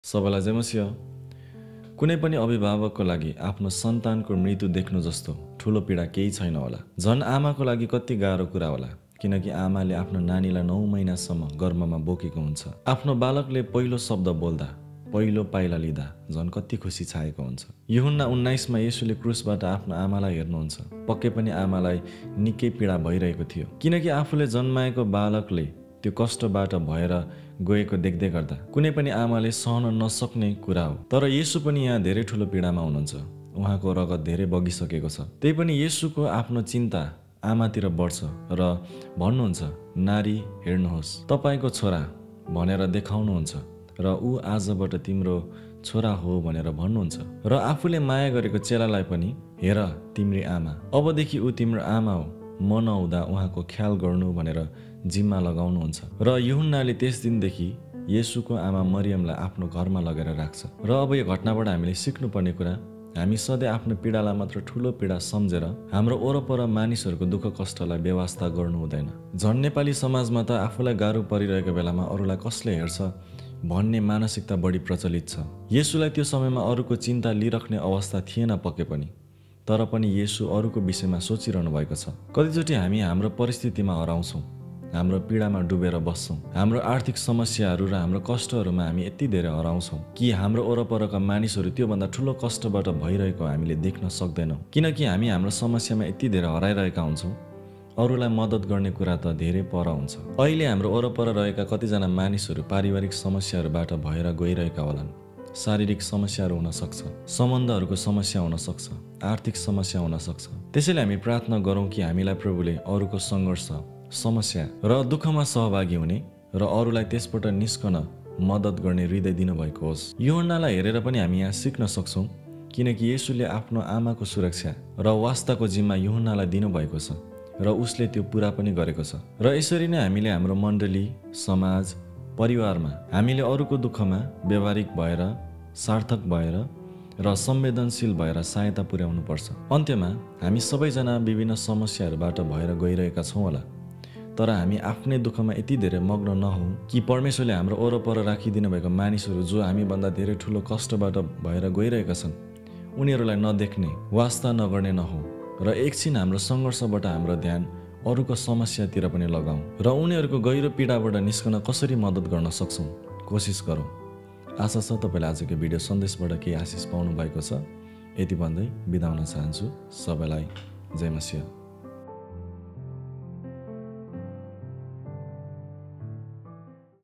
सबैलाई जय मसिह। कुनै पनि अभिभावकको लागि आफ्नो सन्तानको मृत्यु देख्नु जस्तो ठुलो पीडा केही छैन होला। झन् आमाको लागि कति गाह्रो कुरा होला, किनकि आमाले आफ्नो नानीलाई 9 महिनासम्म गर्भमा बोकेको हुन्छ। आफ्नो बालकले पहिलो शब्द बोल्दा, पहिलो पाइला लिँदा झन् कति खुसी छाएको हुन्छ। यूहन्ना 19 मा येशूले क्रुसबाट आफ्नो आमालाई हेर्नुहुन्छ। पक्कै पनि आमालाई निकै पीडा भइरहेको थियो, किनकि आफूले जन्माएको बालकले त्यो कष्टबाट भएर गएको देख्दै गर्दा कुनै पनि आमाले सहन नसक्ने कुरा हो। तर येशू पनि यहाँ धेरै ठुलो पीडामा हुनुहुन्छ। उहाँको रगत धेरै बगिसकेको छ। त्यही पनि येशूको आफ्नो चिन्ता आमातिर बढ्छ र भन्नुहुन्छ, नारी हेर्नुहोस् तपाईँको छोरा भनेर देखाउनुहुन्छ र ऊ आजबाट तिम्रो छोरा हो भनेर भन्नुहुन्छ। र आफूले माया गरेको चेलालाई पनि हेर तिम्री आमा, अबदेखि ऊ तिम्रो आमा हो, म नहुँदा उहाँको ख्याल गर्नु भनेर जिम्मा लगाउनुहुन्छ। र यूहन्नाले त्यस दिनदेखि येशूको आमा मरियमलाई आफ्नो घरमा लगेर राख्छ। र अब यो घटनाबाट हामीले सिक्नुपर्ने कुरा, हामी सधैँ आफ्नो पीडालाई मात्र ठुलो पीडा सम्झेर हाम्रो वरपर मानिसहरूको दुःख कष्टलाई बेवास्ता गर्नु हुँदैन। झन् नेपाली समाजमा त आफूलाई गाह्रो परिरहेको बेलामा अरूलाई कसले हेर्छ भन्ने मानसिकता बढी प्रचलित छ। येशूलाई त्यो समयमा अरूको चिन्ता लिइराख्ने अवस्था थिएन पक्कै पनि, तर पनि येशू अरूको विषयमा सोचिरहनु भएको छ। कतिचोटि हामी हाम्रो परिस्थितिमा हराउँछौँ, हाम्रो पीडामा डुबेर बस्छौँ। हाम्रो आर्थिक समस्याहरू र हाम्रो कष्टहरूमा हामी यति धेरै हराउँछौँ कि हाम्रो वरपरका मानिसहरू त्योभन्दा ठुलो कष्टबाट भइरहेको हामीले देख्न सक्दैनौँ, किनकि हामी हाम्रो समस्यामा यति धेरै हराइरहेका हुन्छौँ। अरूलाई मद्दत गर्ने कुरा त धेरै पर हुन्छ। अहिले हाम्रो वरपर रहेका कतिजना मानिसहरू पारिवारिक समस्याहरूबाट भएर गइरहेका होलान्। शारीरिक समस्याहरू हुन सक्छ, सम्बन्धहरूको समस्या हुन सक्छ, आर्थिक समस्या हुन सक्छ। त्यसैले हामी प्रार्थना गरौँ कि हामीलाई प्रभुले अरूको सङ्घर्ष, समस्या र दुःखमा सहभागी हुने र अरूलाई त्यसबाट निस्कन मद्दत गर्ने हृदय दिनुभएको होस्। यूहन्नालाई हेरेर पनि हामी यहाँ सिक्न सक्छौँ, किनकि येशूले आफ्नो आमाको सुरक्षा र वास्ताको जिम्मा यूहन्नालाई दिनुभएको छ र उसले त्यो पुरा पनि गरेको छ। र यसरी नै हामीले हाम्रो मण्डली, समाज, परिवारमा हामीले अरूको दुःखमा व्यवहारिक भएर, सार्थक भएर र संवेदनशील भएर सहायता पुर्याउनु पर्छ। अन्त्यमा हामी सबैजना विभिन्न समस्याहरूबाट भएर गइरहेका छौँ होला, तर हामी आफ्नै दुःखमा यति धेरै मग्न नहौँ कि परमेश्वरले हाम्रो वरपर राखिदिनु भएको मानिसहरू जो हामीभन्दा धेरै ठुलो कष्टबाट भएर गइरहेका छन् उनीहरूलाई नदेख्ने, वास्ता नगर्ने नहौँ र एकछिन हाम्रो सङ्घर्षबाट हाम्रो ध्यान अरूको समस्यातिर पनि लगाऊँ र उनीहरूको गहिरो पीडाबाट निस्कन कसरी मद्दत गर्न सक्छौँ कोसिस गरौँ। आशा छ तपाईँले आजको भिडियो सन्देशबाट केही आशिष पाउनु भएको छ। यति भन्दै बिदा हुन चाहन्छु। सबैलाई जय मसिह।